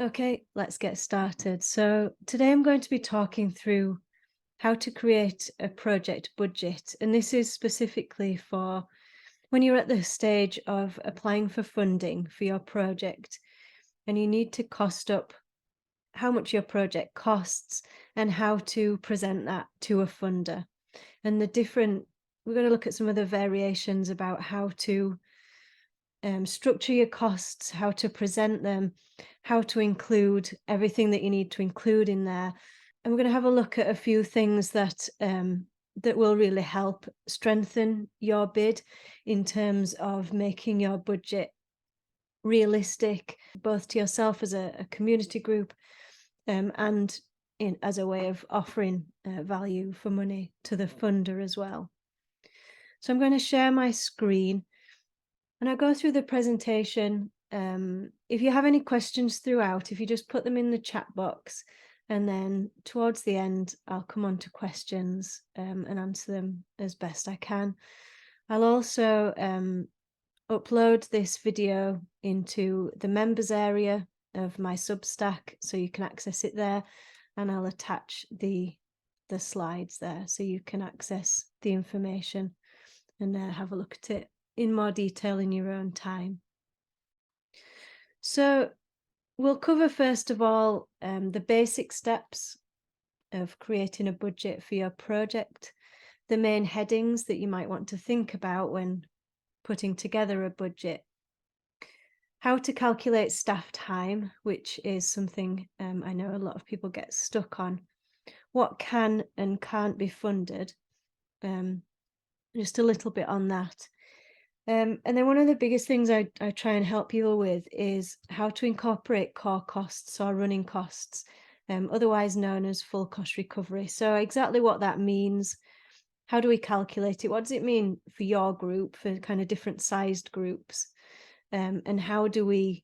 Okay, let's get started. So today I'm going to be talking through how to create a project budget. And this is specifically for when you're at the stage of applying for funding for your project and you need to cost up how much your project costs and how to present that to a funder. And we're going to look at some of the variations about how to structure your costs, how to present them, how to include everything that you need to include in there. And we're going to have a look at a few things that will really help strengthen your bid in terms of making your budget realistic, both to yourself as a community group, and as a way of offering value for money to the funder as well. So I'm going to share my screen and I'll go through the presentation. If you have any questions throughout, if you just put them in the chat box, and then towards the end, I'll come on to questions and answer them as best I can. I'll also upload this video into the members area of my Substack, so you can access it there, and I'll attach the slides there so you can access the information and have a look at it in more detail in your own time. So we'll cover first of all the basic steps of creating a budget for your project, the main headings that you might want to think about when putting together a budget, how to calculate staff time, which is something I know a lot of people get stuck on, what can and can't be funded, just a little bit on that. And then one of the biggest things I try and help people with is how to incorporate core costs or running costs, otherwise known as full cost recovery. So exactly what that means, how do we calculate it? What does it mean for your group, for kind of different sized groups? And how do we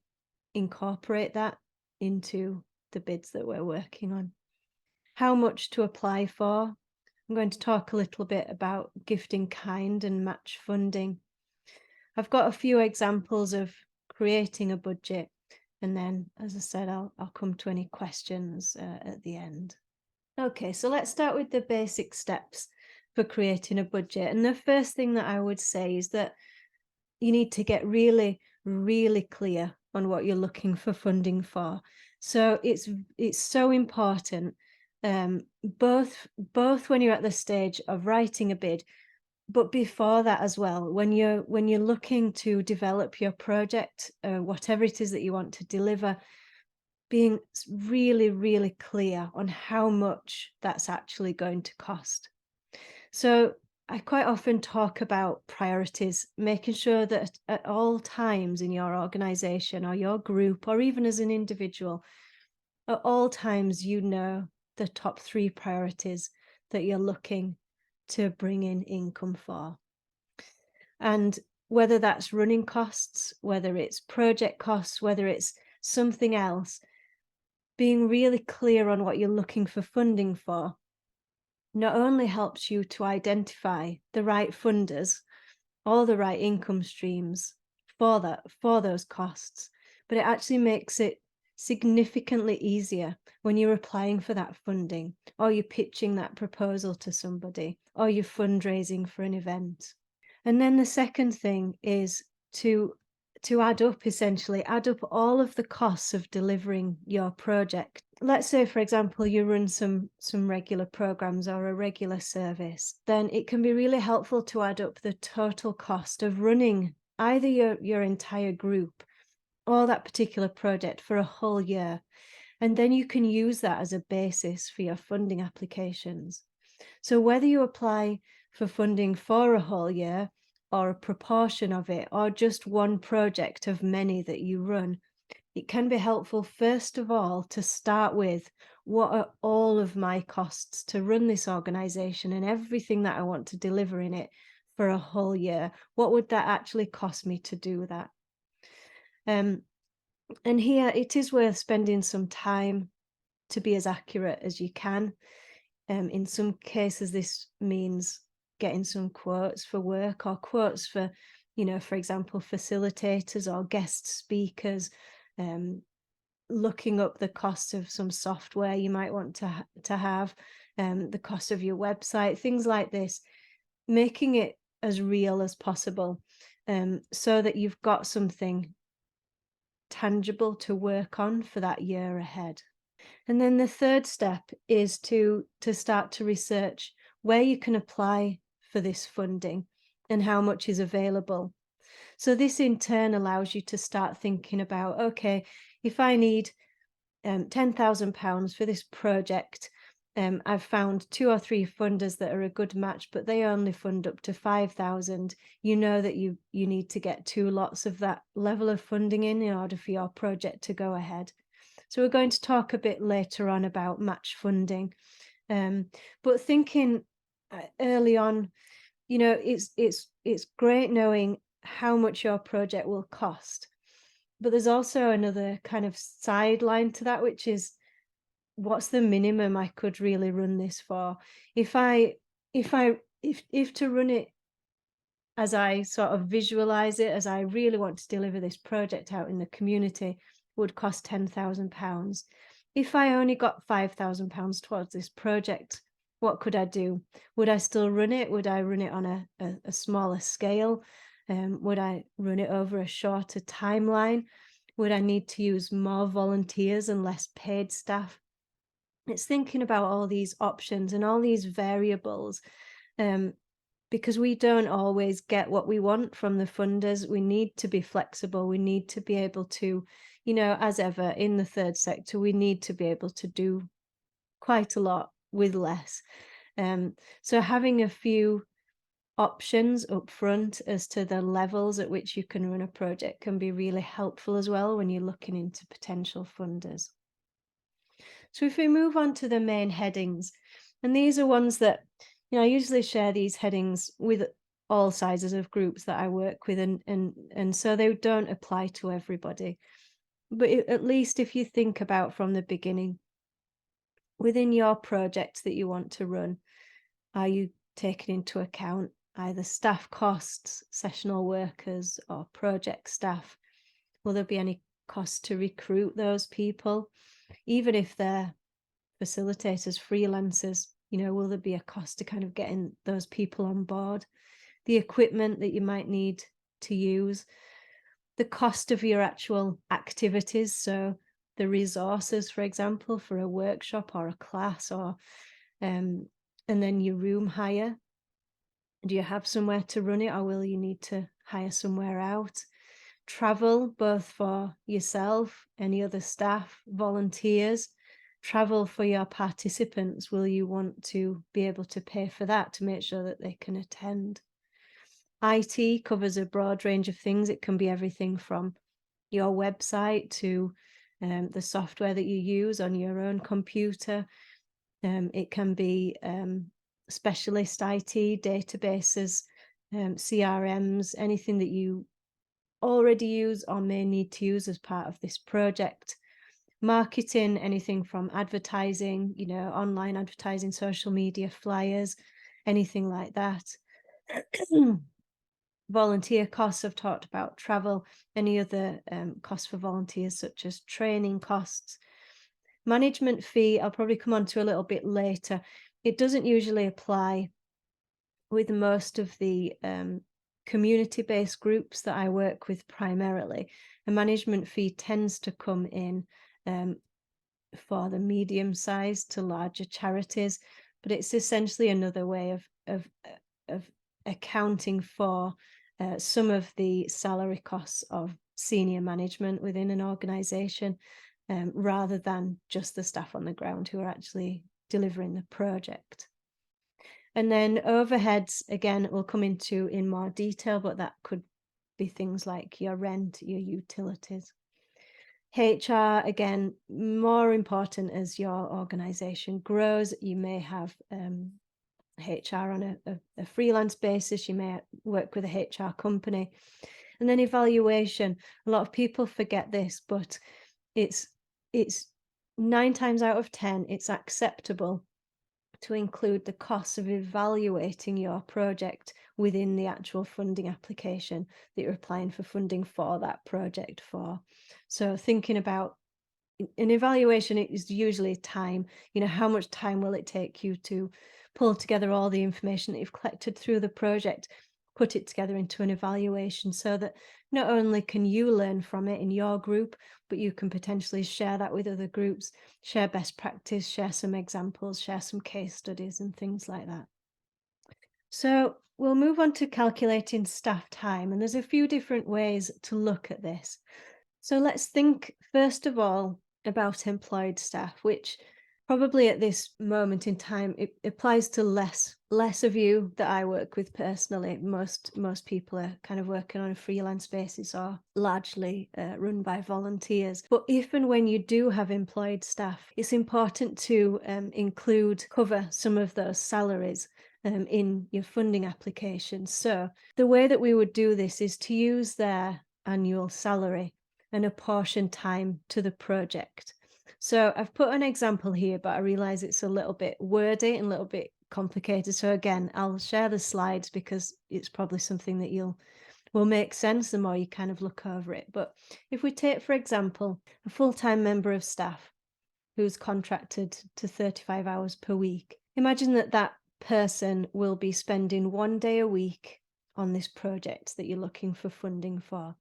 incorporate that into the bids that we're working on? How much to apply for? I'm going to talk a little bit about gift in kind and match funding. I've got a few examples of creating a budget, and then, as I said, I'll come to any questions at the end. Okay, so let's start with the basic steps for creating a budget. And the first thing that I would say is that you need to get really, really clear on what you're looking for funding for. So it's so important, both when you're at the stage of writing a bid, but before that as well, when you're looking to develop your project, whatever it is that you want to deliver, being really, really clear on how much that's actually going to cost. So I quite often talk about priorities, making sure that at all times in your organization or your group, or even as an individual, at all times, you know the top 3 priorities that you're looking to bring in income for. And whether that's running costs, whether it's project costs, whether it's something else, being really clear on what you're looking for funding for not only helps you to identify the right funders or the right income streams for those costs, but it actually makes it significantly easier when you're applying for that funding, or you're pitching that proposal to somebody, or you're fundraising for an event. And then the second thing is to add up all of the costs of delivering your project. Let's say, for example, you run some regular programs or a regular service, then it can be really helpful to add up the total cost of running either your entire group or that particular project for a whole year. And then you can use that as a basis for your funding applications. So whether you apply for funding for a whole year or a proportion of it, or just one project of many that you run, it can be helpful, first of all, to start with, what are all of my costs to run this organization and everything that I want to deliver in it for a whole year? What would that actually cost me to do that? And here it is worth spending some time to be as accurate as you can. In some cases, this means getting some quotes for work, or quotes for, for example, facilitators or guest speakers, looking up the cost of some software you might want to have, the cost of your website, things like this, making it as real as possible, so that you've got something tangible to work on for that year ahead. And then the third step is to start to research where you can apply for this funding and how much is available. So this in turn allows you to start thinking about, okay, if I need £10,000 for this project, I've found two or three funders that are a good match, but they only fund up to 5,000. You know that you need to get two lots of that level of funding in order for your project to go ahead. So we're going to talk a bit later on about match funding, but thinking early on, it's great knowing how much your project will cost, but there's also another kind of sideline to that, which is what's the minimum I could really run this for? If I if to run it as I sort of visualize it, as I really want to deliver this project out in the community, would cost £10,000. If I only got £5,000 towards this project, what could I do? Would I still run it? Would I run it on a smaller scale? Would I run it over a shorter timeline? Would I need to use more volunteers and less paid staff? It's thinking about all these options and all these variables, um, because we don't always get what we want from the funders. We need to be flexible. We need to be able to, as ever in the third sector, we need to be able to do quite a lot with less. So having a few options up front as to the levels at which you can run a project can be really helpful as well when you're looking into potential funders. So if we move on to the main headings, and these are ones that, I usually share these headings with all sizes of groups that I work with, and so they don't apply to everybody. But at least if you think about from the beginning, within your project that you want to run, are you taking into account either staff costs, sessional workers, or project staff? Will there be any cost to recruit those people? Even if they're facilitators, freelancers, will there be a cost to kind of getting those people on board? The equipment that you might need to use, the cost of your actual activities, so the resources, for example, for a workshop or a class, or and then your room hire. Do you have somewhere to run it, or will you need to hire somewhere out? Travel, both for yourself, any other staff, volunteers. Travel for your participants. Will you want to be able to pay for that to make sure that they can attend? IT covers a broad range of things. It can be everything from your website to the software that you use on your own computer. It can be specialist IT, databases, CRMs, anything that you already use or may need to use as part of this project. Marketing, anything from advertising, online advertising, social media, flyers, anything like that. Volunteer costs, I've talked about. Travel, any other costs for volunteers, such as training costs. Management fee, I'll probably come on to a little bit later. It doesn't usually apply with most of the community-based groups that I work with primarily. A management fee tends to come in for the medium-sized to larger charities, but it's essentially another way of accounting for some of the salary costs of senior management within an organization, rather than just the staff on the ground who are actually delivering the project. And then overheads, again, we'll come into in more detail, but that could be things like your rent, your utilities. HR, again, more important as your organization grows. You may have HR on a freelance basis. You may work with a HR company. And then evaluation. A lot of people forget this, but it's 9 times out of 10, it's acceptable to include the costs of evaluating your project within the actual funding application that you're applying for funding for that project for. So thinking about An evaluation is usually time. How much time will it take you to pull together all the information that you've collected through the project, put it together into an evaluation so that not only can you learn from it in your group, but you can potentially share that with other groups, share best practice, share some examples, share some case studies and things like that. So we'll move on to calculating staff time, and there's a few different ways to look at this. So let's think first of all about employed staff, which probably at this moment in time it applies to less of you that I work with personally. Most people are kind of working on a freelance basis or largely run by volunteers. But if and when you do have employed staff, it's important to cover some of those salaries in your funding application. So the way that we would do this is to use their annual salary and apportion time to the project. So I've put an example here, but I realize it's a little bit wordy and a little bit complicated. So again, I'll share the slides because it's probably something that will make sense the more you kind of look over it. But if we take, for example, a full-time member of staff who's contracted to 35 hours per week, imagine that that person will be spending 1 day a week on this project that you're looking for funding for.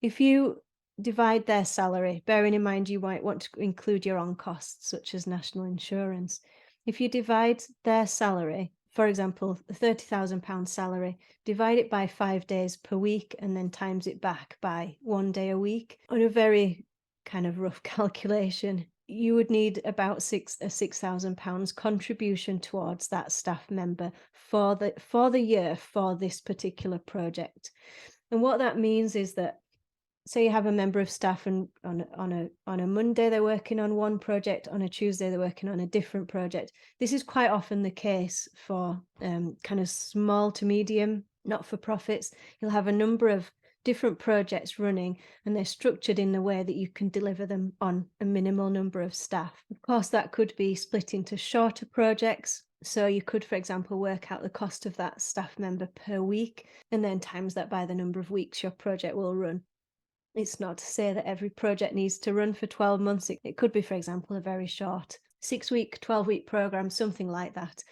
If you divide their salary, bearing in mind you might want to include your own costs, such as national insurance. If you divide their salary, for example, a £30,000 salary, divide it by 5 days per week and then times it back by 1 day a week, on a very kind of rough calculation, you would need about £6,000 contribution towards that staff member for the year for this particular project. And what that means is that, say you have a member of staff and on a Monday they're working on one project, on a Tuesday they're working on a different project. This is quite often the case for kind of small to medium not-for-profits. You'll have a number of different projects running and they're structured in a way that you can deliver them on a minimal number of staff. Of course, that could be split into shorter projects. So you could, for example, work out the cost of that staff member per week and then times that by the number of weeks your project will run. It's not to say that every project needs to run for 12 months. It could be, for example, a very short 6-week, 12-week program, something like that.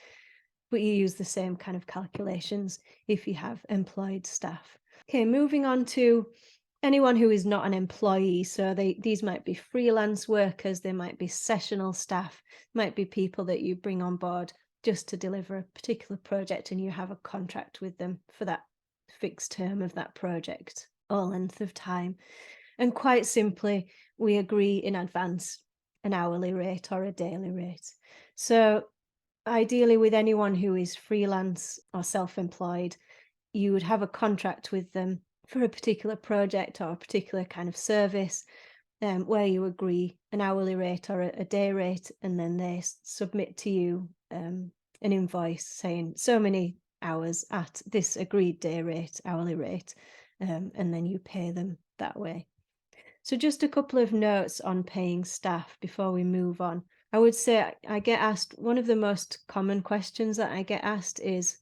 But you use the same kind of calculations if you have employed staff. Okay, moving on to anyone who is not an employee. So these might be freelance workers, they might be sessional staff, might be people that you bring on board just to deliver a particular project and you have a contract with them for that fixed term of that project or length of time. And quite simply, we agree in advance an hourly rate or a daily rate. So ideally with anyone who is freelance or self-employed, you would have a contract with them for a particular project or a particular kind of service, where you agree an hourly rate or a day rate, and then they submit to you an invoice saying so many hours at this agreed day rate, hourly rate, and then you pay them that way. So just a couple of notes on paying staff before we move on. I would say I get asked, one of the most common questions that I get asked is,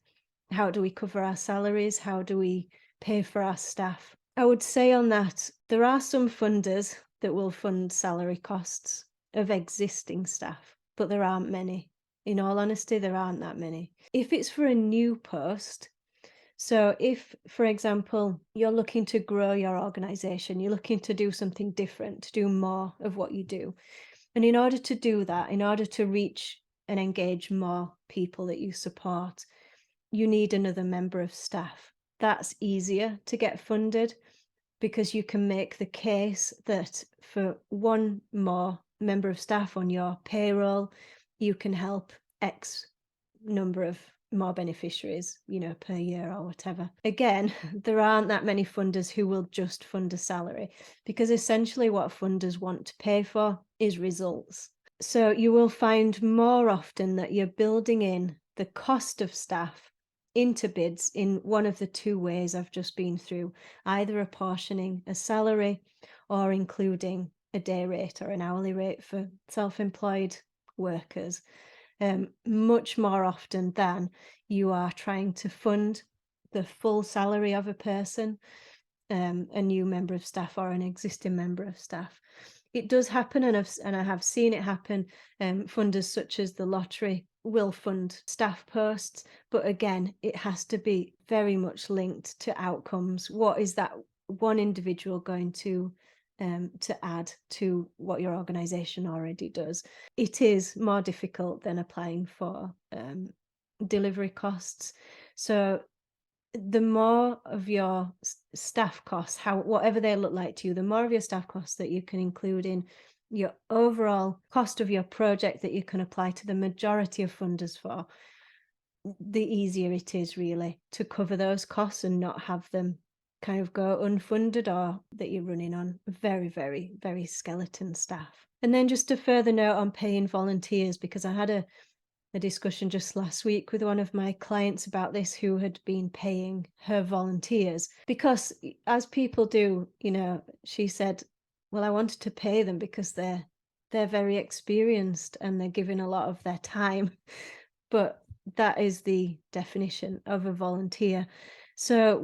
how do we cover our salaries? How do we pay for our staff? I would say on that, there are some funders that will fund salary costs of existing staff, but there aren't many. In all honesty, there aren't that many. If it's for a new post, so if, for example, you're looking to grow your organization, you're looking to do something different, to do more of what you do. And in order to do that, in order to reach and engage more people that you support, you need another member of staff. That's easier to get funded because you can make the case that for one more member of staff on your payroll, you can help X number of more beneficiaries, per year or whatever. Again, there aren't that many funders who will just fund a salary because essentially what funders want to pay for is results. So you will find more often that you're building in the cost of staff into bids in one of the two ways I've just been through, either apportioning a salary or including a day rate or an hourly rate for self-employed workers. Much more often than you are trying to fund the full salary of a person, a new member of staff or an existing member of staff. it does happen, and I have seen it happen. Funders such as the lottery will fund staff posts, but again, it has to be very much linked to outcomes. What is that one individual going to add to what your organisation already does? It is more difficult than applying for delivery costs. So the more of your staff costs, how whatever they look like to you, the more of your staff costs that you can include in your overall cost of your project that you can apply to the majority of funders for, the easier it is really to cover those costs and not have them kind of go unfunded, or that you're running on very, very, very skeleton staff. And then just a further note on paying volunteers, because I had a discussion just last week with one of my clients about this, who had been paying her volunteers because, as people do, she said, well, I wanted to pay them because they're very experienced and they're giving a lot of their time. But that is the definition of a volunteer. So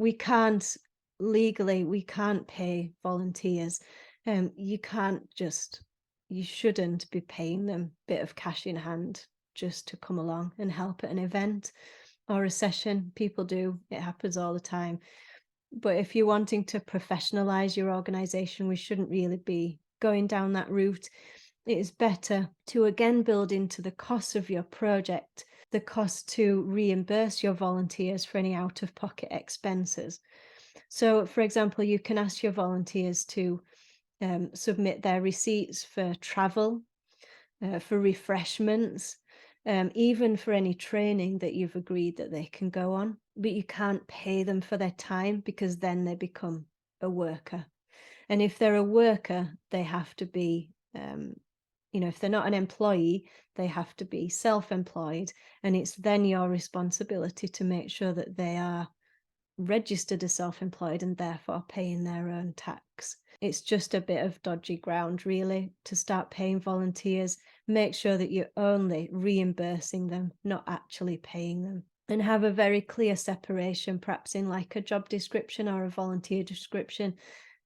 legally we can't pay volunteers. You can't just you shouldn't be paying them a bit of cash in hand just to come along and help at an event or a session. People do, it happens all the time. But if you're wanting to professionalize your organization, we shouldn't really be going down that route. It is better to again build into the cost of your project the cost to reimburse your volunteers for any out-of-pocket expenses. So, for example, you can ask your volunteers to submit their receipts for travel, for refreshments, even for any training that you've agreed that they can go on. But you can't pay them for their time, because then they become a worker. And if they're a worker, they have to be, if they're not an employee, they have to be self-employed. And it's then your responsibility to make sure that they are registered as self-employed and therefore paying their own tax. It's just a bit of dodgy ground, really, to start paying volunteers. Make sure that you're only reimbursing them, not actually paying them. And have a very clear separation, perhaps in like a job description or a volunteer description,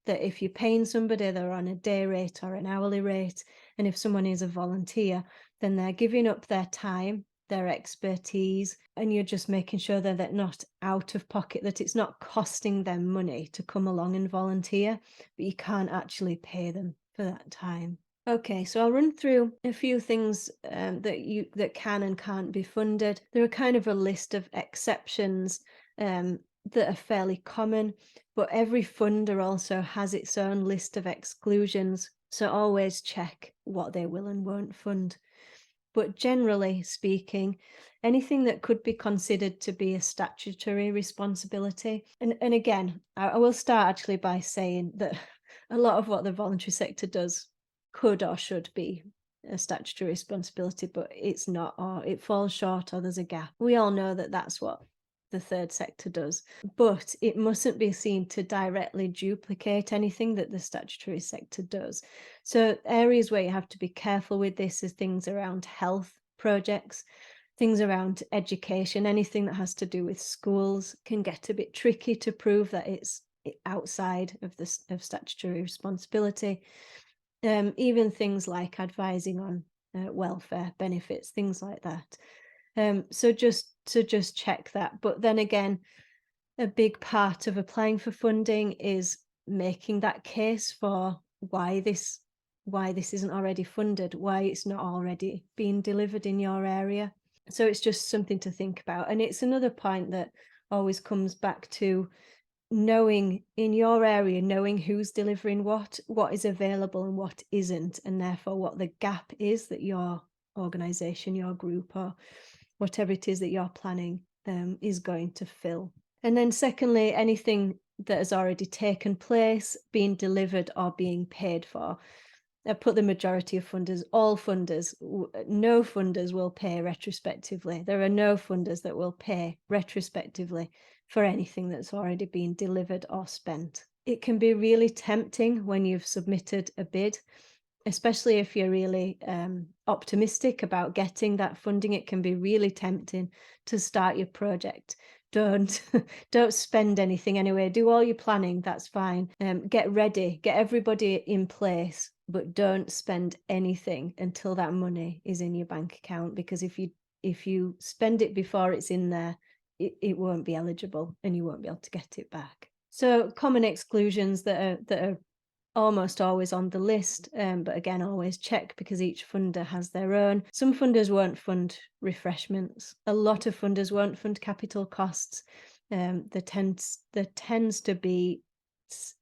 that if you're paying somebody, they're on a day rate or an hourly rate. And if someone is a volunteer, then they're giving up their time, their expertise, and you're just making sure that they're not out of pocket, that it's not costing them money to come along and volunteer, but you can't actually pay them for that time. Okay, so I'll run through a few things that can and can't be funded. There are kind of a list of exceptions that are fairly common, but every funder also has its own list of exclusions. So always check what they will and won't fund. But generally speaking, anything that could be considered to be a statutory responsibility. And again, I will start actually by saying that a lot of what the voluntary sector does could or should be a statutory responsibility, but it's not, or it falls short, or there's a gap. We all know that that's what the third sector does, but it mustn't be seen to directly duplicate anything that the statutory sector does. So areas where you have to be careful with this is things around health projects, things around education. Anything that has to do with schools can get a bit tricky to prove that it's outside of statutory responsibility. Even things like advising on welfare benefits, things like that. So just check that. But then again, a big part of applying for funding is making that case for why this isn't already funded, why it's not already being delivered in your area. So it's just something to think about. And it's another point that always comes back to knowing in your area, knowing who's delivering what is available and what isn't, and therefore what the gap is that your organization, your group, or whatever it is that you're planning is going to fill. And then secondly, anything that has already taken place, being delivered or being paid for. I put the majority of funders, all funders, no funders will pay retrospectively. There are no funders that will pay retrospectively for anything that's already been delivered or spent. It can be really tempting when you've submitted a bid, especially if you're really optimistic about getting that funding. It can be really tempting to start your project don't don't spend anything anyway. Do all your planning, that's fine. Get ready, get everybody in place, but don't spend anything until that money is in your bank account, because if you spend it before it's in there, it won't be eligible and you won't be able to get it back. So common exclusions that are almost always on the list, but again, always check because each funder has their own. Some funders won't fund refreshments. A lot of funders won't fund capital costs. There tends to be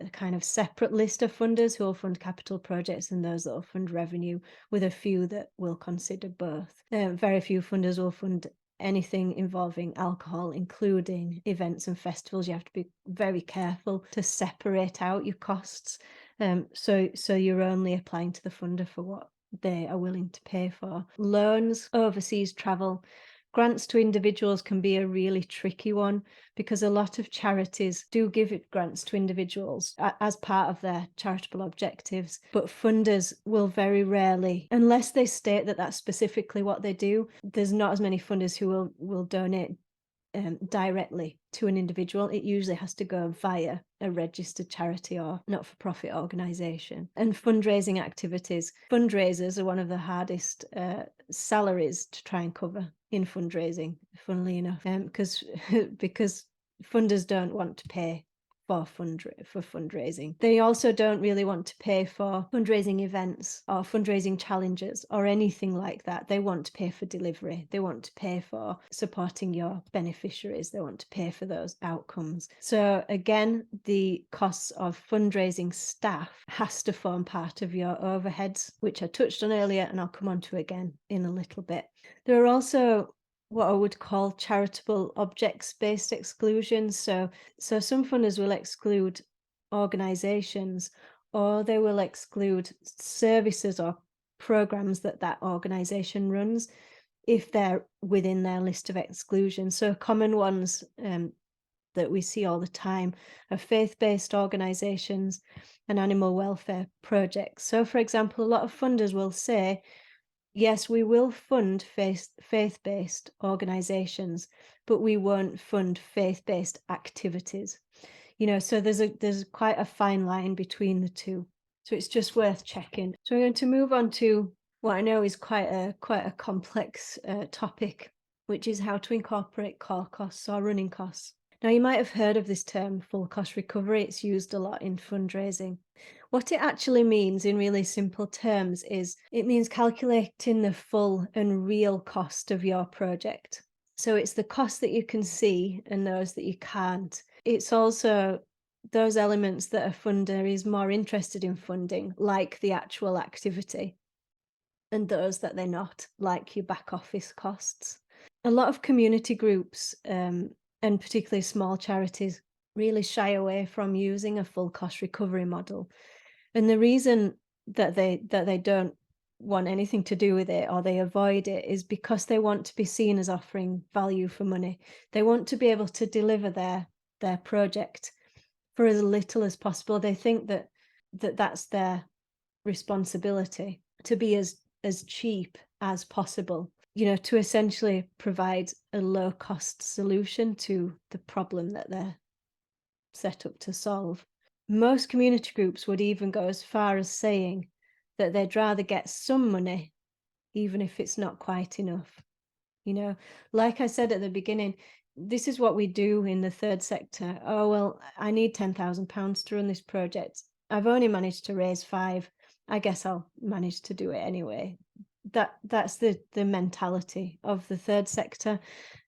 a kind of separate list of funders who will fund capital projects and those that will fund revenue, with a few that will consider both. Very few funders will fund anything involving alcohol, including events and festivals. You have to be very careful to separate out your costs. So you're only applying to the funder for what they are willing to pay for. Loans, overseas travel, grants to individuals can be a really tricky one, because a lot of charities do give grants to individuals as part of their charitable objectives, but funders will very rarely, unless they state that that's specifically what they do, there's not as many funders who will donate directly to an individual. It usually has to go via a registered charity or not-for-profit organisation. And fundraising activities. Fundraisers are one of the hardest salaries to try and cover in fundraising, funnily enough, because because funders don't want to pay for fundraising. They also don't really want to pay for fundraising events or fundraising challenges or anything like that. They want to pay for delivery. They want to pay for supporting your beneficiaries. They want to pay for those outcomes. So again, the costs of fundraising staff has to form part of your overheads, which I touched on earlier, and I'll come on to again in a little bit. There are also what I would call charitable objects-based exclusions. So some funders will exclude organisations, or they will exclude services or programs that organisation runs if they're within their list of exclusions. So common ones that we see all the time are faith-based organisations and animal welfare projects. So for example, a lot of funders will say, yes, we will fund faith-based organisations, but we won't fund faith-based activities. So there's quite a fine line between the two. So it's just worth checking. So we're going to move on to what I know is quite a complex topic, which is how to incorporate core costs or running costs. Now, you might have heard of this term, full cost recovery. It's used a lot in fundraising. What it actually means in really simple terms is it means calculating the full and real cost of your project. So it's the cost that you can see and those that you can't. It's also those elements that a funder is more interested in funding, like the actual activity, and those that they're not, like your back office costs. A lot of community groups, and particularly small charities, really shy away from using a full cost recovery model. And the reason that they don't want anything to do with it, or they avoid it, is because they want to be seen as offering value for money. They want to be able to deliver their project for as little as possible. They think that's their responsibility, to be as cheap as possible, to essentially provide a low cost solution to the problem that they're set up to solve. Most community groups would even go as far as saying that they'd rather get some money, even if it's not quite enough. Like I said at the beginning, this is what we do in the third sector. Oh, well, I need £10,000 to run this project. I've only managed to raise 5. I guess I'll manage to do it anyway. That's the mentality of the third sector.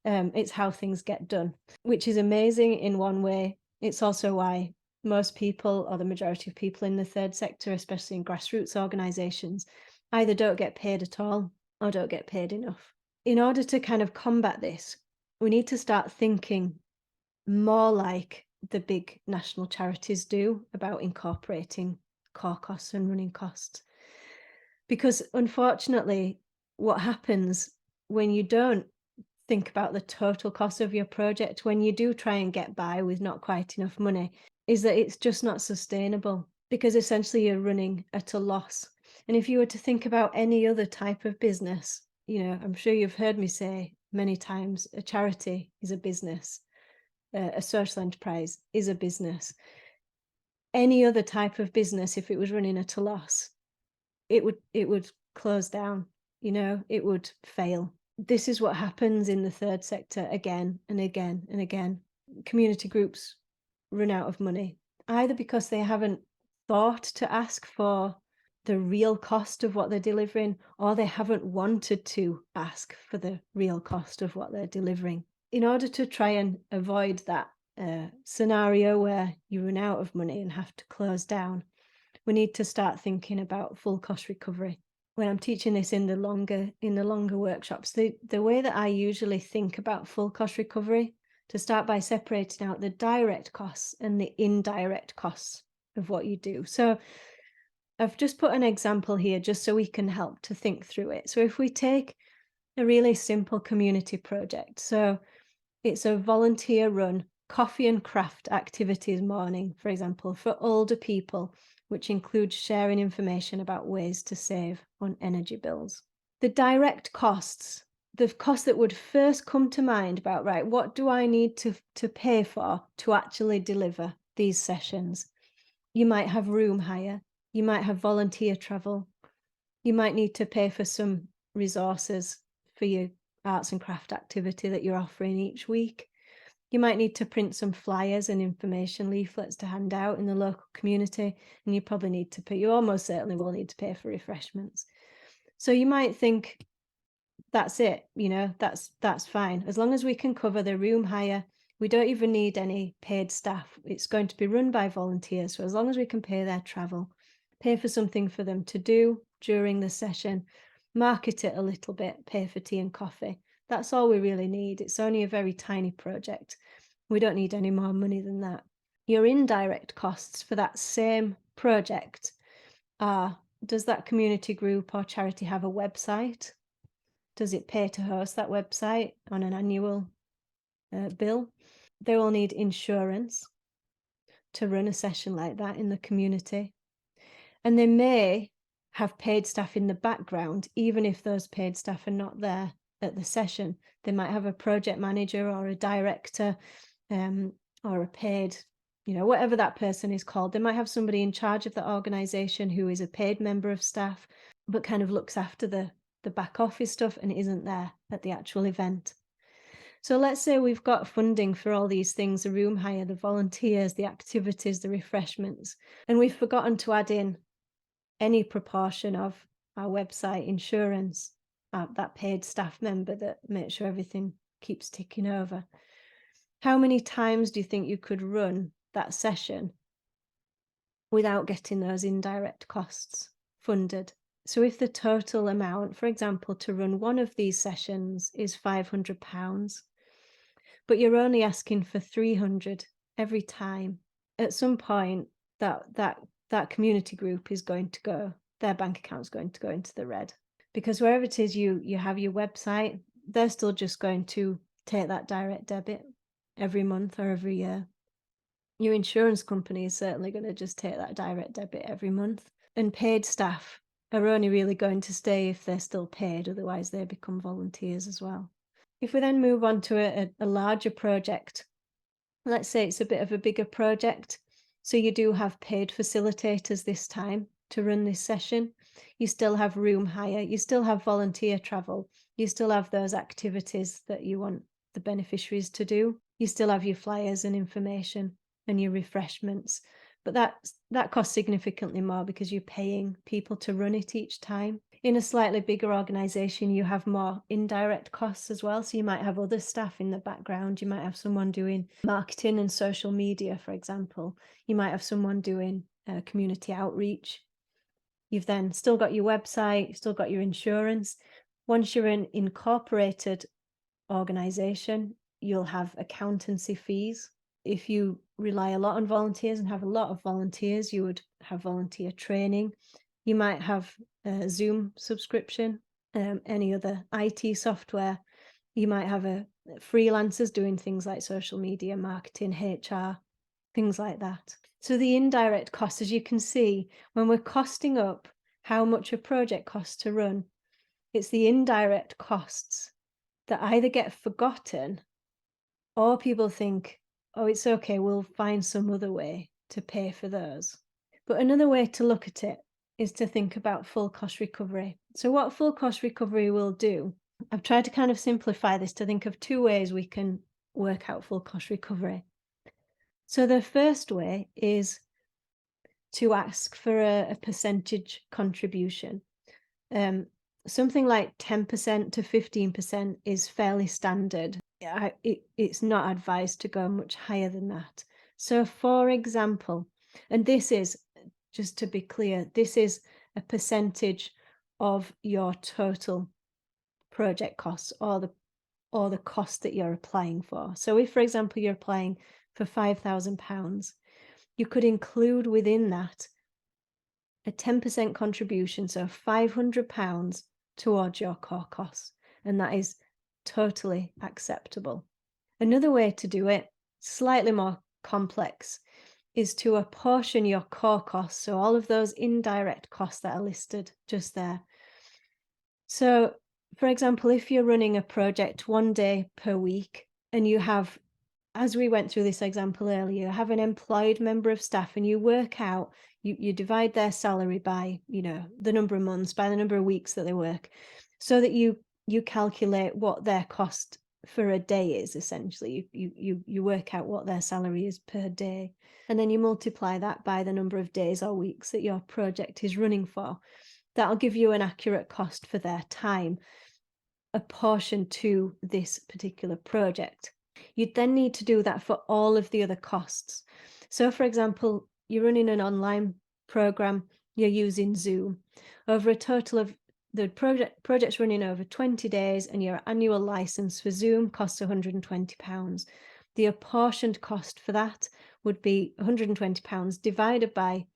It's how things get done, which is amazing in one way. It's also why most people, or the majority of people in the third sector, especially in grassroots organisations, either don't get paid at all or don't get paid enough. In order to kind of combat this, we need to start thinking more like the big national charities do about incorporating core costs and running costs. Because unfortunately, what happens when you don't think about the total cost of your project, when you do try and get by with not quite enough money, is that it's just not sustainable, because essentially you're running at a loss. And if you were to think about any other type of business, I'm sure you've heard me say many times, a charity is a business. a social enterprise is a business. Any other type of business, if it was running at a loss, it would close down, it would fail. This is what happens in the third sector again and again and again. Community groups run out of money, either because they haven't thought to ask for the real cost of what they're delivering, or they haven't wanted to ask for the real cost of what they're delivering. In order to try and avoid that scenario where you run out of money and have to close down, we need to start thinking about full cost recovery. When I'm teaching this in the longer workshops, the way that I usually think about full cost recovery, to start by separating out the direct costs and the indirect costs of what you do. So I've just put an example here just so we can help to think through it. So if we take a really simple community project, so it's a volunteer run coffee and craft activities morning, for example, for older people, which includes sharing information about ways to save on energy bills. The direct costs, the cost that would first come to mind about, right, what do I need to pay for to actually deliver these sessions? You might have room hire, you might have volunteer travel, you might need to pay for some resources for your arts and craft activity that you're offering each week. You might need to print some flyers and information leaflets to hand out in the local community, and you probably need to pay, you almost certainly will need to pay for refreshments. So you might think, that's it, that's fine. As long as we can cover the room hire, we don't even need any paid staff. It's going to be run by volunteers. So as long as we can pay their travel, pay for something for them to do during the session, market it a little bit, pay for tea and coffee. That's all we really need. It's only a very tiny project. We don't need any more money than that. Your indirect costs for that same project are, does that community group or charity have a website? Does it pay to host that website on an annual bill? They will need insurance to run a session like that in the community. And they may have paid staff in the background, even if those paid staff are not there at the session. They might have a project manager or a director or a paid, whatever that person is called. They might have somebody in charge of the organization who is a paid member of staff, but kind of looks after the back office stuff and isn't there at the actual event. So let's say we've got funding for all these things, the room hire, the volunteers, the activities, the refreshments, and we've forgotten to add in any proportion of our website insurance, that paid staff member that makes sure everything keeps ticking over. How many times do you think you could run that session without getting those indirect costs funded? So if the total amount, for example, to run one of these sessions is £500, but you're only asking for 300 every time, at some point that community group is going to go, their bank account's going to go into the red. Because wherever it is you have your website, they're still just going to take that direct debit every month or every year. Your insurance company is certainly going to just take that direct debit every month. And paid staff are only really going to stay if they're still paid, otherwise they become volunteers as well. If we then move on to a larger project, let's say it's a bit of a bigger project, so you do have paid facilitators this time to run this session. You still have room hire, you still have volunteer travel, you still have those activities that you want the beneficiaries to do. You still have your flyers and information and your refreshments, but that costs significantly more because you're paying people to run it each time. In a slightly bigger organization, you have more indirect costs as well. So you might have other staff in the background. You might have someone doing marketing and social media, for example. You might have someone doing community outreach. You've then still got your website, you've still got your insurance. Once you're an incorporated organization, you'll have accountancy fees. If you rely a lot on volunteers and have a lot of volunteers, you would have volunteer training. You might have a Zoom subscription, any other IT software. You might have freelancers doing things like social media, marketing, HR, things like that. So the indirect costs, as you can see, when we're costing up how much a project costs to run, it's the indirect costs that either get forgotten or people think, oh, it's okay, we'll find some other way to pay for those. But another way to look at it is to think about full cost recovery. So, what full cost recovery will do, I've tried to kind of simplify this to think of two ways we can work out full cost recovery. So, the first way is to ask for a percentage contribution. Um, Something like 10% to 15% is fairly standard. It's not advised to go much higher than that. So, for example, and this is, just to be clear, this is a percentage of your total project costs or the cost that you're applying for. So, if, for example, you're applying for £5,000, you could include within that a 10% contribution, so £500 towards your core costs, and that is totally acceptable. Another way to do it, slightly more complex, is to apportion your core costs, so all of those indirect costs that are listed just there. So, for example, if you're running a project 1 day per week and you have, as we went through this example earlier, have an employed member of staff and you work out, you divide their salary by, the number of months, by the number of weeks that they work, so that you calculate what their cost for a day is. Essentially, you work out what their salary is per day, and then you multiply that by the number of days or weeks that your project is running for. That'll give you an accurate cost for their time apportioned to this particular project. You'd then need to do that for all of the other costs. So, for example, you're running an online program, you're using Zoom. Over a total of the project's running over 20 days, and your annual license for Zoom costs £120. The apportioned cost for that would be £120 divided by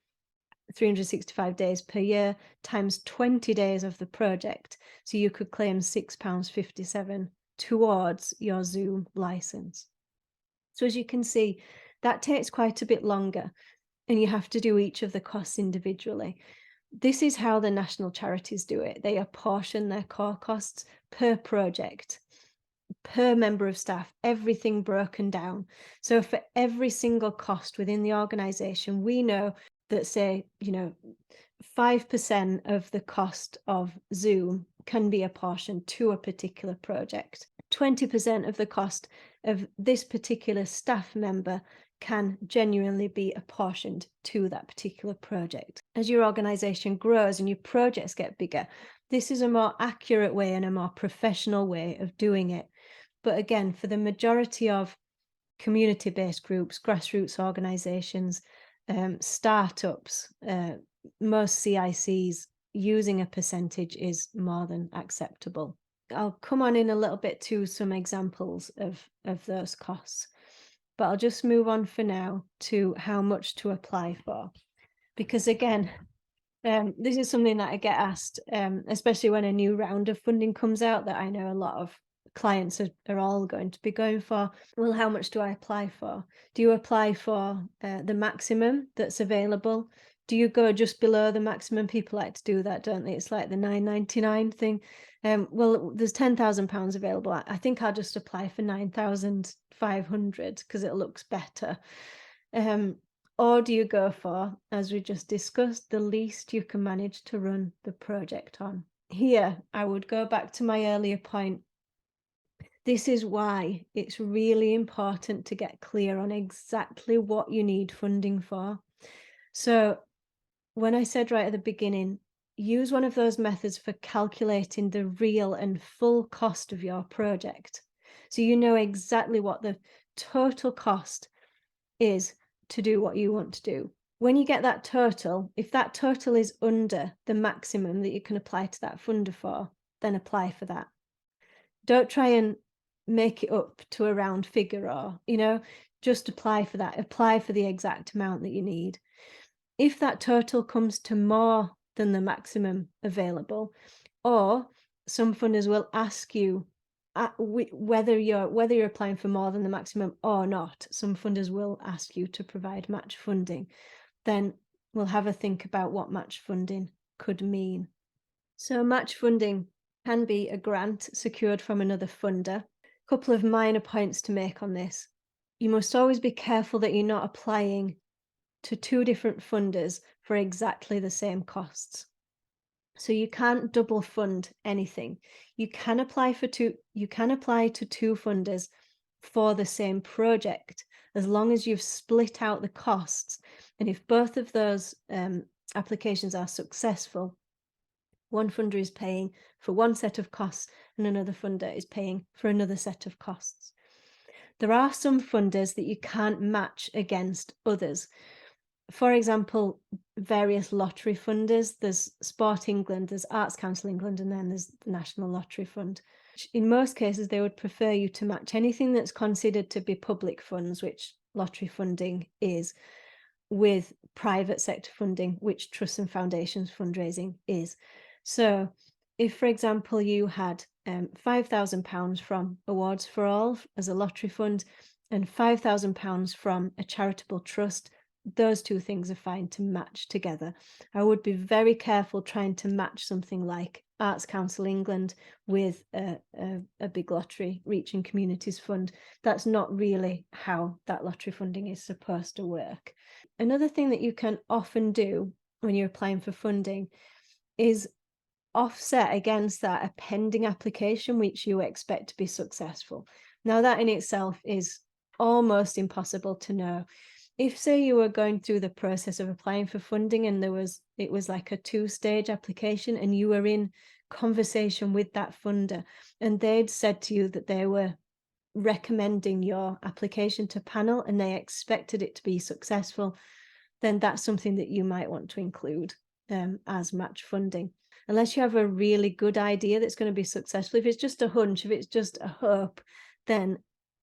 365 days per year times 20 days of the project. So you could claim £6.57 towards your Zoom license. So as you can see, that takes quite a bit longer, and you have to do each of the costs individually. This is how the national charities do it. They apportion their core costs per project, per member of staff, everything broken down. So for every single cost within the organisation, we know that, say, 5% of the cost of Zoom can be apportioned to a particular project. 20% of the cost of this particular staff member can genuinely be apportioned to that particular project. As your organisation grows and your projects get bigger, this is a more accurate way and a more professional way of doing it. But again, for the majority of community-based groups, grassroots organisations, startups, most CICs, using a percentage is more than acceptable. I'll come on in a little bit to some examples of those costs, but I'll just move on for now to how much to apply for. Because again, this is something that I get asked, especially when a new round of funding comes out, that I know a lot of clients are all going to be going for. Well, how much do I apply for? Do you apply for the maximum that's available? Do you go just below the maximum? People like to do that, don't they? It's like the £9.99 thing. Well, there's £10,000 available. I think I'll just apply for 9,500 because it looks better. Or do you go for, as we just discussed, the least you can manage to run the project on? Here, I would go back to my earlier point. This is why it's really important to get clear on exactly what you need funding for. So when I said right at the beginning, use one of those methods for calculating the real and full cost of your project. So you know exactly what the total cost is to do what you want to do. When you get that total, if that total is under the maximum that you can apply to that funder for, then apply for that. Don't try and make it up to a round figure, or, just apply for that. Apply for the exact amount that you need. If that total comes to more than the maximum available, or some funders will ask you whether you're applying for more than the maximum or not, some funders will ask you to provide match funding, then we'll have a think about what match funding could mean. So match funding can be a grant secured from another funder. A couple of minor points to make on this. You must always be careful that you're not applying to two different funders for exactly the same costs. So you can't double fund anything. You can apply to two funders for the same project as long as you've split out the costs. And if both of those applications are successful, one funder is paying for one set of costs and another funder is paying for another set of costs. There are some funders that you can't match against others. For example, various lottery funders. There's Sport England, there's Arts Council England, and then there's the National Lottery Fund. In most cases, they would prefer you to match anything that's considered to be public funds, which lottery funding is, with private sector funding, which trusts and foundations fundraising is. So if, for example, you had £5,000 from Awards for All as a lottery fund and £5,000 from a charitable trust, those two things are fine to match together. I would be very careful trying to match something like Arts Council England with a big lottery, Reaching Communities Fund. That's not really how that lottery funding is supposed to work. Another thing that you can often do when you're applying for funding is offset against that a pending application which you expect to be successful. Now, that in itself is almost impossible to know. If, say, you were going through the process of applying for funding and it was like a two-stage application and you were in conversation with that funder and they'd said to you that they were recommending your application to panel and they expected it to be successful, then that's something that you might want to include as match funding. Unless you have a really good idea that's going to be successful. If it's just a hunch, if it's just a hope, then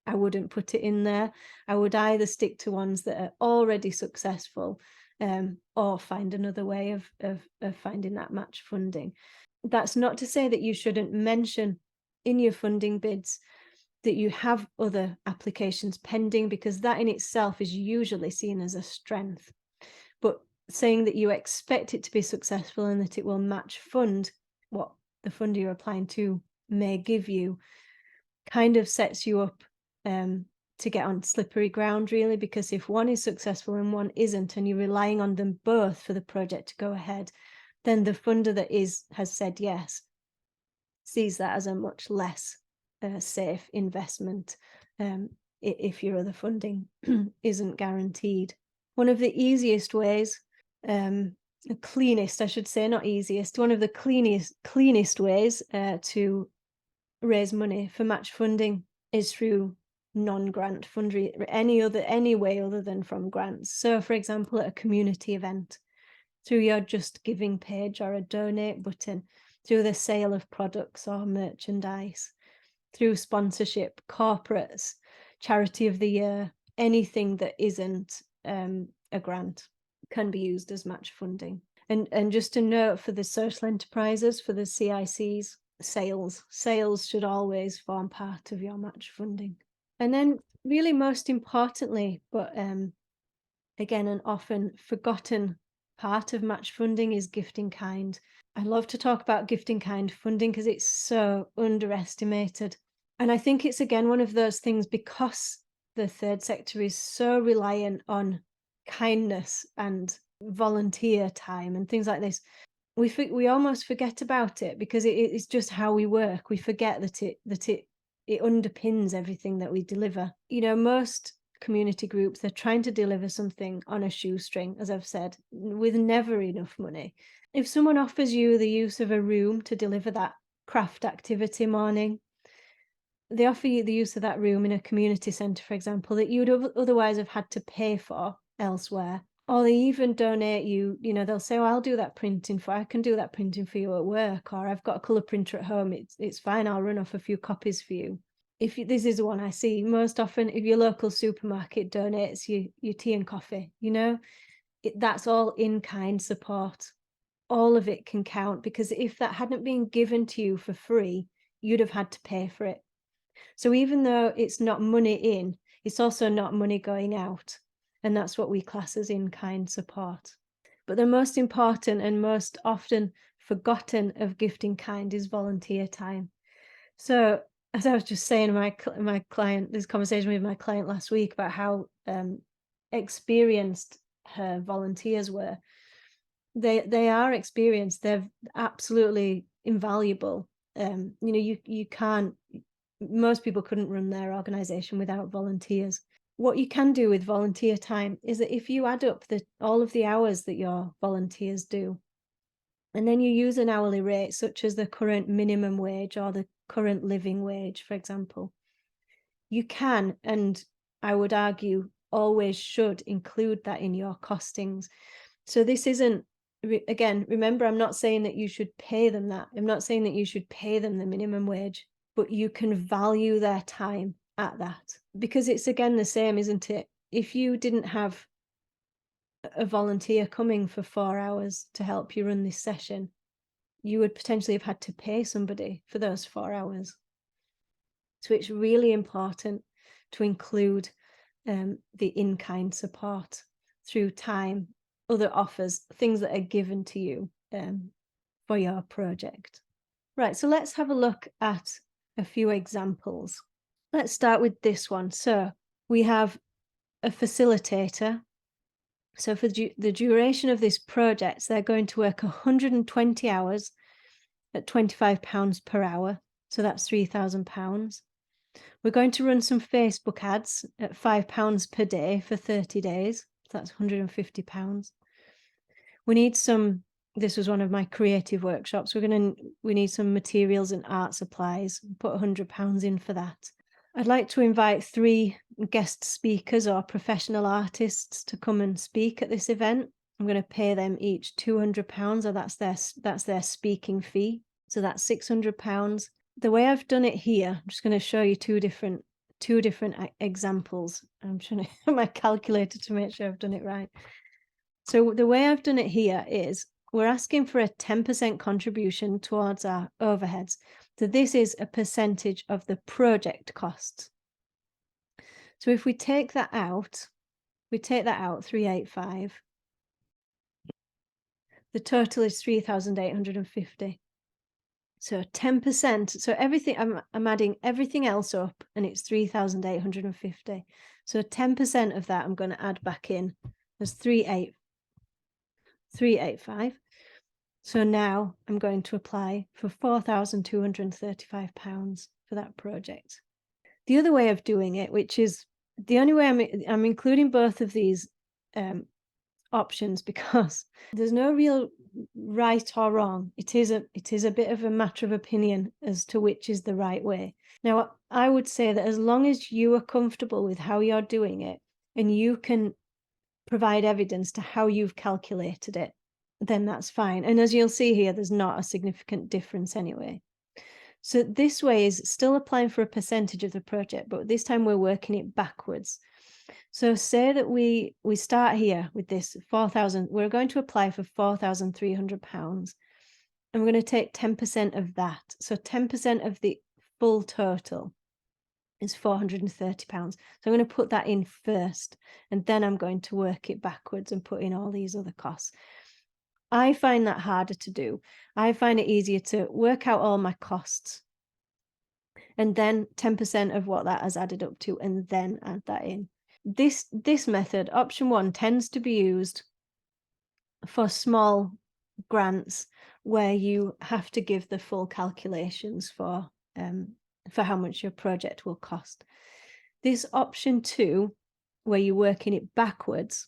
I wouldn't put it in there. I would either stick to ones that are already successful or find another way of finding that match funding. That's not to say that you shouldn't mention in your funding bids that you have other applications pending, because that in itself is usually seen as a strength. But saying that you expect it to be successful and that it will match fund what the funder you're applying to may give you kind of sets you up to get on slippery ground, really, because if one is successful and one isn't, and you're relying on them both for the project to go ahead, then the funder that has said yes sees that as a much less safe investment if your other funding isn't guaranteed. One of the easiest ways, cleanest, I should say, not easiest, one of the cleanest ways to raise money for match funding is through non-grant fundraising, any way other than from grants. So, for example, at a community event, through your Just Giving page or a donate button, through the sale of products or merchandise, through sponsorship, corporates, charity of the year, anything that isn't a grant can be used as match funding. And just a note for the social enterprises, for the CICs, sales should always form part of your match funding. And then really most importantly, but again, an often forgotten part of match funding is gift in kind. I love to talk about gift in kind funding because it's so underestimated. And I think it's, again, one of those things, because the third sector is so reliant on kindness and volunteer time and things like this, we almost forget about it because it's just how we work. We forget that it underpins everything that we deliver. You know, most community groups, they're trying to deliver something on a shoestring, as I've said, with never enough money. If someone offers you the use of a room to deliver that craft activity morning, they offer you the use of that room in a community centre, for example, that you would otherwise have had to pay for elsewhere. Or they even donate you, they'll say, oh, I can do that printing for you at work, or I've got a colour printer at home, it's fine, I'll run off a few copies for you. This is the one I see most often, if your local supermarket donates your tea and coffee, that's all in-kind support. All of it can count, because if that hadn't been given to you for free, you'd have had to pay for it. So even though it's not money in, it's also not money going out. And that's what we class as in-kind support. But the most important and most often forgotten of gift in kind is volunteer time. So as I was just saying, my client, this conversation with my client last week about how experienced her volunteers were. They are experienced. They're absolutely invaluable. You can't. Most people couldn't run their organization without volunteers. What you can do with volunteer time is that if you add up all of the hours that your volunteers do, and then you use an hourly rate, such as the current minimum wage or the current living wage, for example, you can, and I would argue, always should include that in your costings. So this isn't, again, remember, I'm not saying that you should pay them that. I'm not saying that you should pay them the minimum wage, but you can value their time at that. Because it's, again, the same, isn't it? If you didn't have a volunteer coming for 4 hours to help you run this session, you would potentially have had to pay somebody for those 4 hours. So it's really important to include the in-kind support through time, other offers, things that are given to you for your project. Right, so let's have a look at a few examples. Let's start with this one. So we have a facilitator. So for the duration of this project, they're going to work 120 hours at £25 per hour. So that's £3,000. We're going to run some Facebook ads at £5 per day for 30 days. So that's £150. We need some, this was one of my creative workshops. We need some materials and art supplies. Put £100 in for that. I'd like to invite 3 guest speakers or professional artists to come and speak at this event. I'm going to pay them each £200, or that's their speaking fee. So that's £600. The way I've done it here, I'm just going to show you two different examples. I'm trying to have my calculator to make sure I've done it right. So the way I've done it here is we're asking for a 10% contribution towards our overheads. So this is a percentage of the project costs. So if we take that out, 385. The total is 3,850. So 10%. So everything, I'm adding everything else up, and it's 3,850. So 10% of that I'm going to add back in as 385. So now I'm going to apply for £4,235 for that project. The other way of doing it, which is the only way I'm including both of these options because there's no real right or wrong. It is a bit of a matter of opinion as to which is the right way. Now, I would say that as long as you are comfortable with how you're doing it and you can provide evidence to how you've calculated it, then that's fine. And as you'll see here, there's not a significant difference anyway. So this way is still applying for a percentage of the project, but this time we're working it backwards. So say that we start here with this 4,000, we're going to apply for £4,300, and we're going to take 10% of that. So 10% of the full total is £430. So I'm going to put that in first, and then I'm going to work it backwards and put in all these other costs. I find that harder to do. I find it easier to work out all my costs and then 10% of what that has added up to, and then add that in. This method, option 1, tends to be used for small grants where you have to give the full calculations for how much your project will cost. This option 2, where you're working it backwards,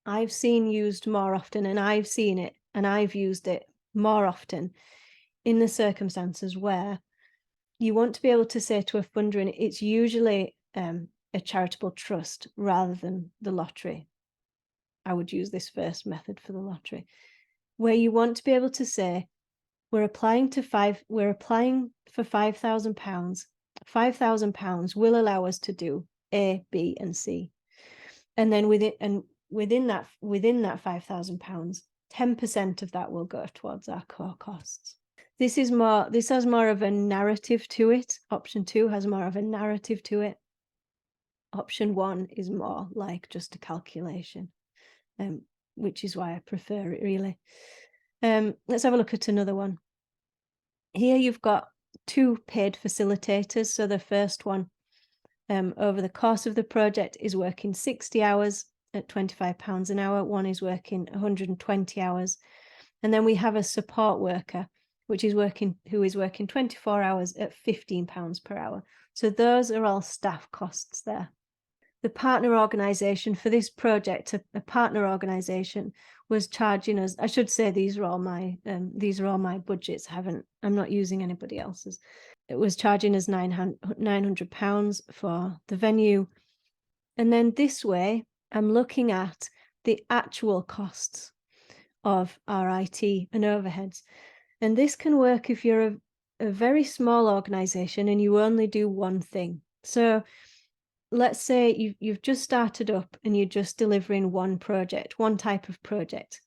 I've seen used more often, and I've seen it and I've used it more often in the circumstances where you want to be able to say to a funder, and it's usually a charitable trust rather than the lottery. I would use this first method for the lottery, where you want to be able to say, we're applying for £5,000. £5,000 will allow us to do A, B, and C. And then within that £5,000, 10% of that will go towards our core costs. This has more of a narrative to it. Option 2 has more of a narrative to it. Option 1 is more like just a calculation, which is why I prefer it, really. Let's have a look at another one. Here you've got 2 paid facilitators. So the first one, over the course of the project, is working 60 hours at £25 an hour. One is working 120 hours. And then we have a support worker, who is working 24 hours at £15 per hour. So those are all staff costs there. The partner organisation for this project, a partner organisation, was charging us. I should say these are all my budgets. I'm not using anybody else's. It was charging us £900 for the venue, and then this way I'm looking at the actual costs of our IT and overheads. And this can work if you're a very small organisation and you only do one thing. So let's say you've just started up and you're just delivering one project, one type of project.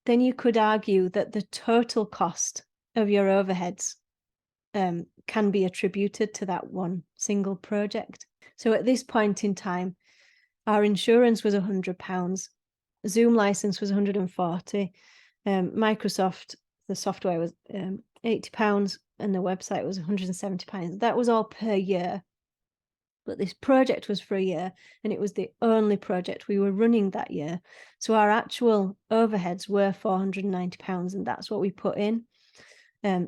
Then you could argue that the total cost of your overheads can be attributed to that one single project. So at this point in time, our insurance was £100, Zoom license was £140, Microsoft, the software, was £80, and the website was £170. That was all per year. But this project was for a year, and it was the only project we were running that year. So our actual overheads were £490, and that's what we put in.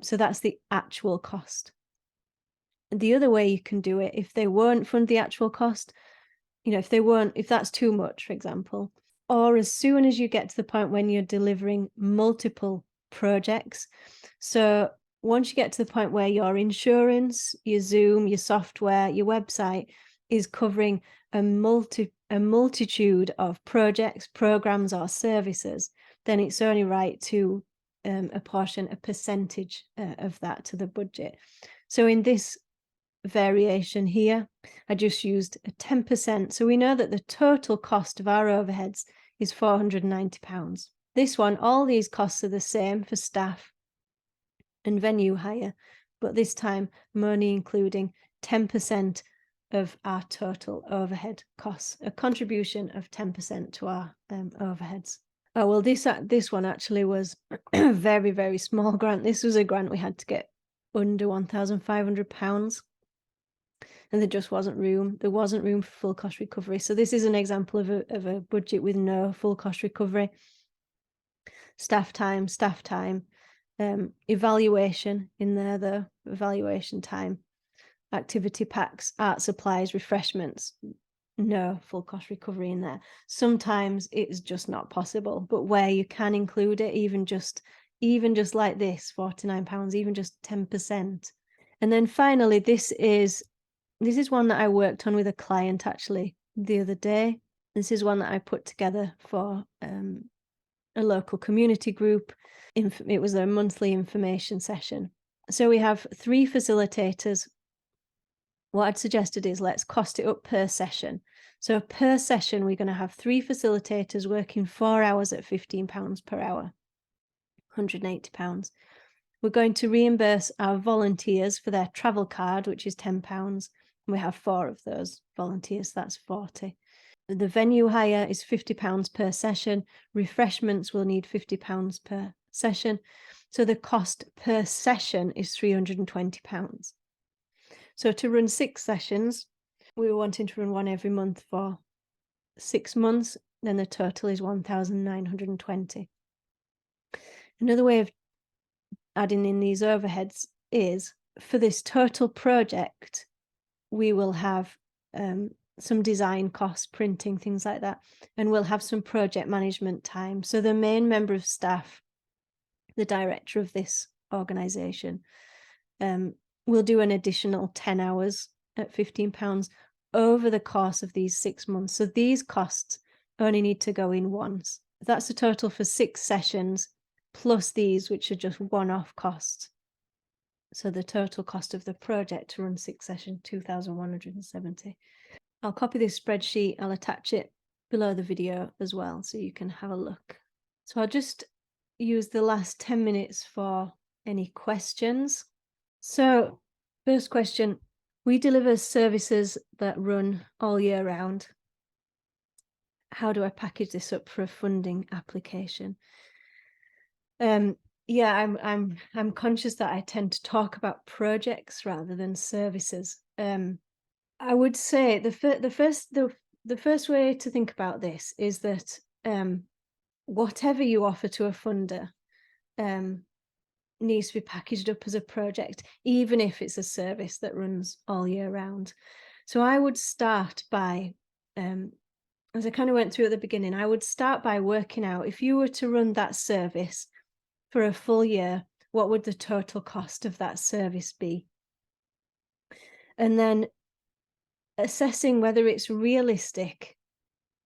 So that's the actual cost. The other way you can do it, if they won't fund the actual cost, if that's too much, for example, or as soon as you get to the point when you're delivering multiple projects. So once you get to the point where your insurance, your Zoom, your software, your website is covering a multitude of projects, programs, or services, then it's only right to apportion a percentage of that to the budget. So in this variation here, I just used a 10%. So we know that the total cost of our overheads is £490. This one, all these costs are the same for staff and venue hire, but this time I'm only including 10% of our total overhead costs, a contribution of 10% to our overheads. Oh, well, this one actually was a very, very small grant. This was a grant we had to get under £1,500. And there just wasn't room. There wasn't room for full cost recovery. So this is an example of a budget with no full cost recovery. Staff time, evaluation in there, the evaluation time, activity packs, art supplies, refreshments, no full cost recovery in there. Sometimes it's just not possible, but where you can include it, even just like this, £49, even just 10%. And then finally, this is one that I worked on with a client actually the other day. This is one that I put together for a local community group. It was a monthly information session. So we have 3 facilitators. What I'd suggested is let's cost it up per session. So per session, we're going to have 3 facilitators working 4 hours at £15 per hour, £180. We're going to reimburse our volunteers for their travel card, which is £10. We have 4 of those volunteers, that's 40. The venue hire is £50 per session. Refreshments will need £50 per session. So the cost per session is £320. So to run 6 sessions, we were wanting to run one every month for 6 months, then the total is £1,920. Another way of adding in these overheads is, for this total project, we will have some design costs, printing, things like that, and we'll have some project management time. So the main member of staff, the director of this organisation, will do an additional 10 hours at £15 over the course of these 6 months. So these costs only need to go in once. That's a total for 6 sessions, plus these, which are just one-off costs. So the total cost of the project to run 6 sessions, £2,170. I'll copy this spreadsheet, I'll attach it below the video as well, so you can have a look. So I'll just use the last 10 minutes for any questions. So first question, we deliver services that run all year round. How do I package this up for a funding application? Yeah, I'm conscious that I tend to talk about projects rather than services. I would say the first way to think about this is that whatever you offer to a funder um, needs to be packaged up as a project, even if it's a service that runs all year round. So I would start by, um, as I kind of went through at the beginning, I would start by working out if you were to run that service for a full year, what would the total cost of that service be? And then assessing whether it's realistic,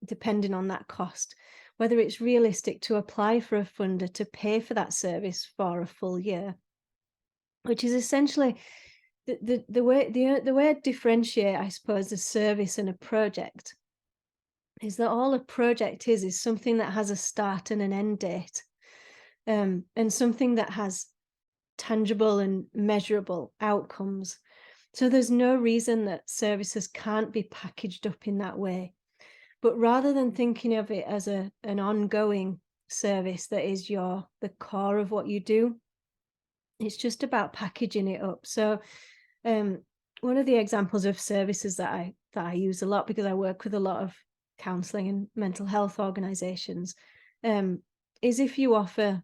depending on that cost, whether it's realistic to apply for a funder to pay for that service for a full year, which is essentially the way I differentiate, I suppose, a service and a project is that all a project is something that has a start and an end date, and something that has tangible and measurable outcomes. So there's no reason that services can't be packaged up in that way. But rather than thinking of it as an ongoing service that is the core of what you do, it's just about packaging it up. So um, one of the examples of services that I use a lot because I work with a lot of counseling and mental health organizations um, is if you offer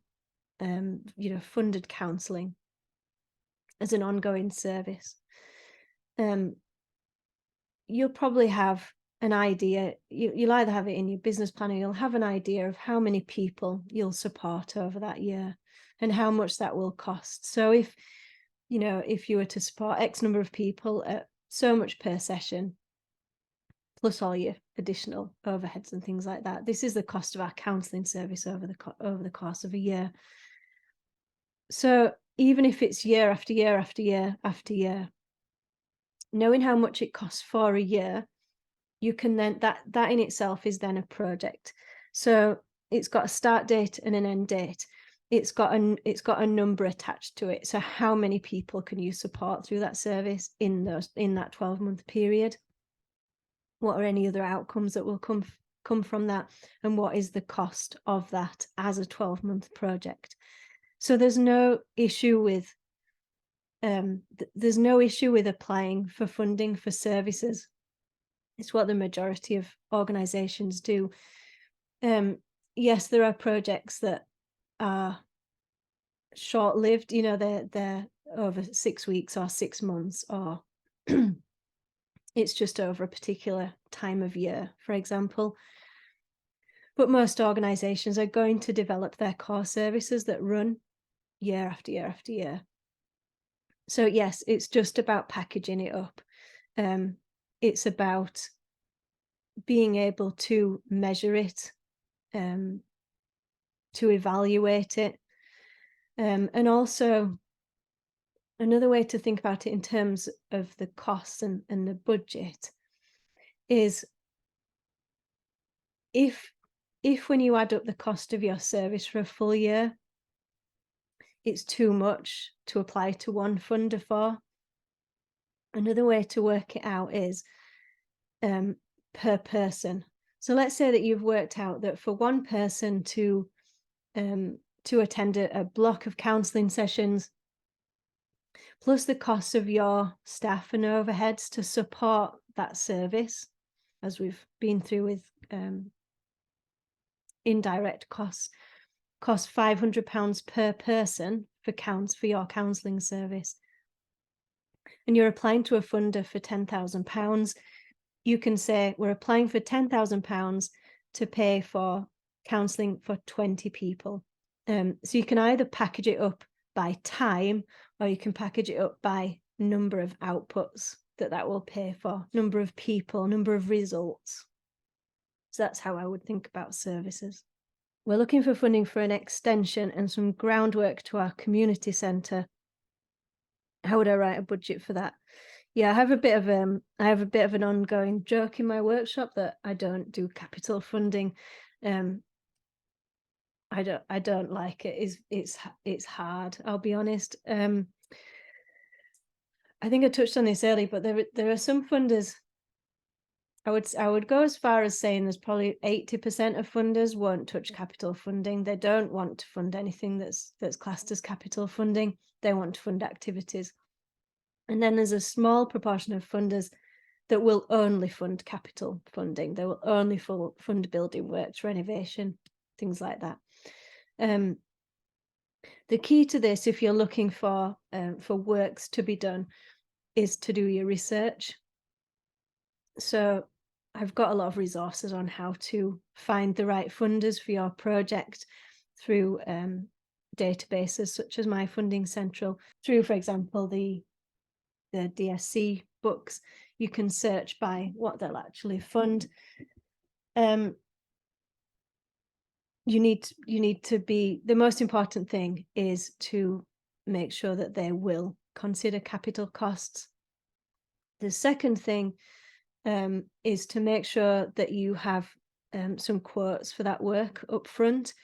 funded counseling as an ongoing service. Um, you'll probably have an idea. You'll either have it in your business plan or you'll have an idea of how many people you'll support over that year and how much that will cost. So if you were to support X number of people at so much per session, plus all your additional overheads and things like that, this is the cost of our counseling service over the course of a year. So even if it's year after year after year after year, knowing how much it costs for a year, you can then that in itself is then a project. So it's got a start date and an end date. It's got a number attached to it. So how many people can you support through that service in that 12-month period? What are any other outcomes that will come from that? And what is the cost of that as a 12-month project? So there's no issue with applying for funding for services. It's what the majority of organizations do. Yes, there are projects that are short-lived, they're over 6 weeks or 6 months, or it's just over a particular time of year, for example. But most organizations are going to develop their core services that run year after year after year. So yes, it's just about packaging it up. It's about being able to measure it, to evaluate it. And also, another way to think about it in terms of the costs and the budget is if when you add up the cost of your service for a full year, it's too much to apply to one funder for. Another way to work it out is per person. So let's say that you've worked out that for one person to attend a block of counseling sessions, plus the cost of your staff and overheads to support that service, as we've been through with indirect costs, cost £500 per person for your counselling service, and you're applying to a funder for £10,000, you can say we're applying for £10,000 to pay for counselling for 20 people. So you can either package it up by time, or you can package it up by number of outputs that will pay for, number of people, number of results. So that's how I would think about services. We're looking for funding for an extension and some groundwork to our community centre. How would I write a budget for that? Yeah, I have a bit of an ongoing joke in my workshop that I don't do capital funding. I don't like it. It's hard, I'll be honest. I think I touched on this earlier, but there are some funders I would go as far as saying there's probably 80% of funders won't touch capital funding. They don't want to fund anything that's classed as capital funding. They want to fund activities. And then there's a small proportion of funders that will only fund capital funding. They will only fund building works, renovation, things like that. The key to this, if you're looking for works to be done, is to do your research. So I've got a lot of resources on how to find the right funders for your project through databases such as My Funding Central, through, for example, the DSC books. You can search by what they'll actually fund. You need to be, the most important thing is to make sure that they will consider capital costs. The second thing is to make sure that you have some quotes for that work up front,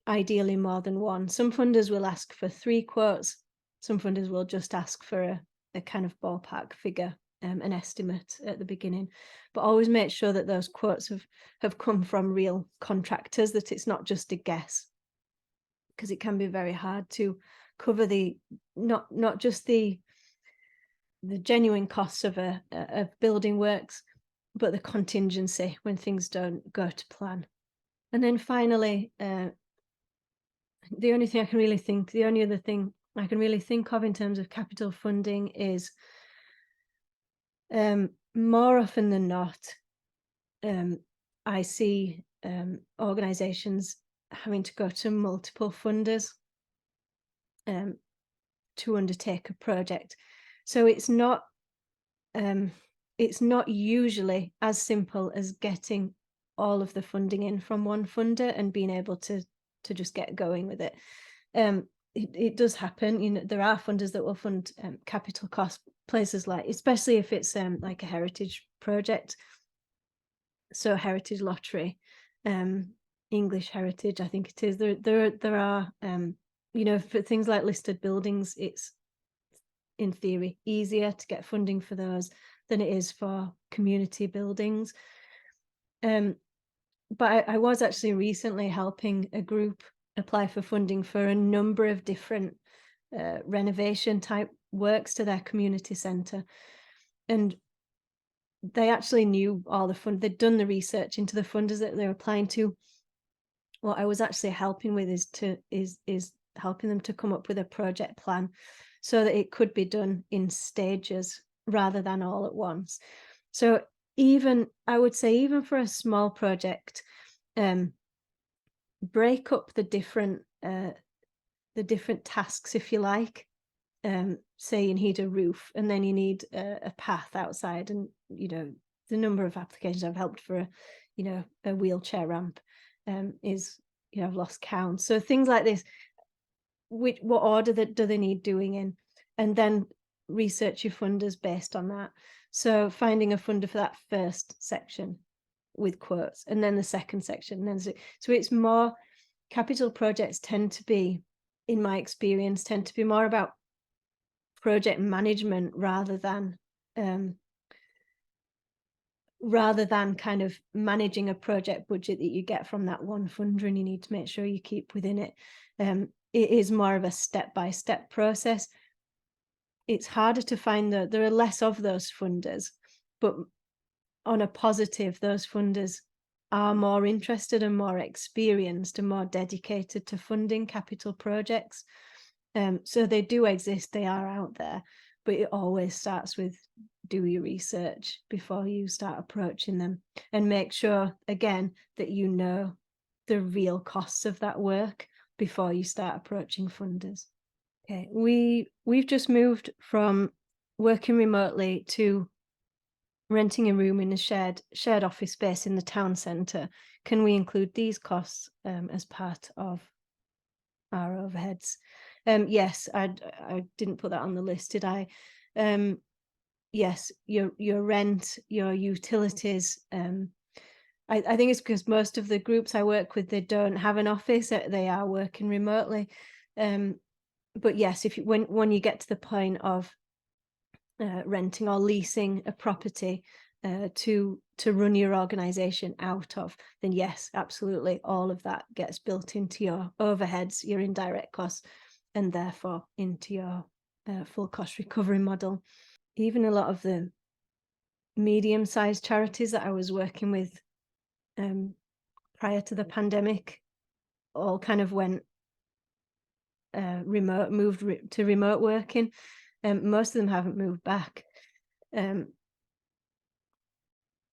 ideally more than one. Some funders will ask for 3 quotes. Some funders will just ask for a kind of ballpark figure, an estimate at the beginning. But always make sure that those quotes have come from real contractors, that it's not just a guess, because it can be very hard to cover the not just the genuine costs of building works, but the contingency when things don't go to plan. And then finally, the only other thing I can really think of in terms of capital funding is more often than not, I see organizations having to go to multiple funders to undertake a project. So it's not usually as simple as getting all of the funding in from one funder and being able to just get going with it. It does happen. You know, there are funders that will fund capital cost places, like, especially if it's like a heritage project. So heritage lottery, English heritage, I think it is. There are you know, for things like listed buildings, it's in theory easier to get funding for those than it is for community buildings. But I was actually recently helping a group apply for funding for a number of different renovation type works to their community centre, and they actually knew all the fund. They'd done the research into the funders that they're applying to. What I was actually helping with is helping them to come up with a project plan so that it could be done in stages rather than all at once. So I would say even for a small project, break up the different tasks, if you like. Say you need a roof, and then you need a path outside, and you know, the number of applications I've helped for a wheelchair ramp is, you know, I've lost count. So things like this, what order do they need doing in, and then research your funders based on that. So finding a funder for that first section with quotes, and then the second section, and then so it's more, capital projects tend to be, in my experience, more about project management rather than kind of managing a project budget that you get from that one funder, and you need to make sure you keep within it. It is more of a step-by-step process. It's harder to find there are less of those funders, but on a positive, those funders are more interested and more experienced and more dedicated to funding capital projects. So they do exist, they are out there, but it always starts with do your research before you start approaching them, and make sure, again, that you know the real costs of that work before you start approaching funders. Okay, we've just moved from working remotely to renting a room in a shared office space in the town centre. Can we include these costs as part of our overheads? Yes, I didn't put that on the list, did I? Yes, your rent, your utilities. I think it's because most of the groups I work with, they don't have an office; they are working remotely. But yes, when you get to the point of renting or leasing a property, to run your organization out of, then yes, absolutely, all of that gets built into your overheads, your indirect costs, and therefore into your full cost recovery model. Even a lot of the medium-sized charities that I was working with prior to the pandemic all kind of went moved to remote working. Most of them haven't moved back.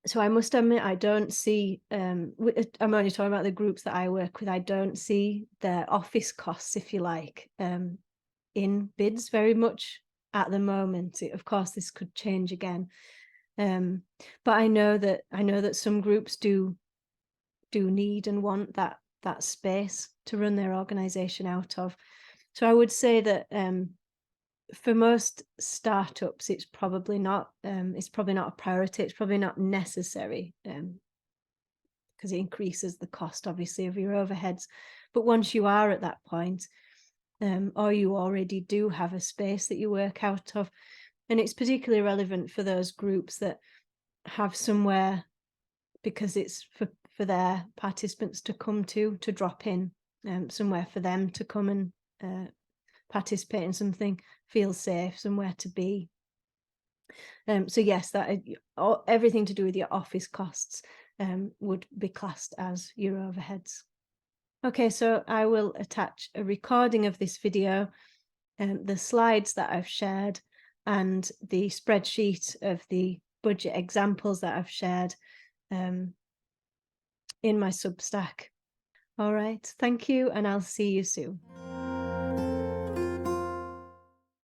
So I must admit, I don't see, I'm only talking about the groups that I work with, I don't see their office costs, if you like, in bids very much at the moment. Of course, this could change again. But I know that some groups do need and want that space to run their organization out of. So I would say that for most startups, it's probably not a priority. It's probably not necessary because it increases the cost, obviously, of your overheads. But once you are at that point, or you already do have a space that you work out of, and it's particularly relevant for those groups that have somewhere, because it's for their participants to come to drop in, somewhere for them to come and participate in something, feel safe, somewhere to be. So yes, that everything to do with your office costs would be classed as your overheads. Okay, so I will attach a recording of this video, the slides that I've shared, and the spreadsheet of the budget examples that I've shared in my Substack. All right, thank you, and I'll see you soon.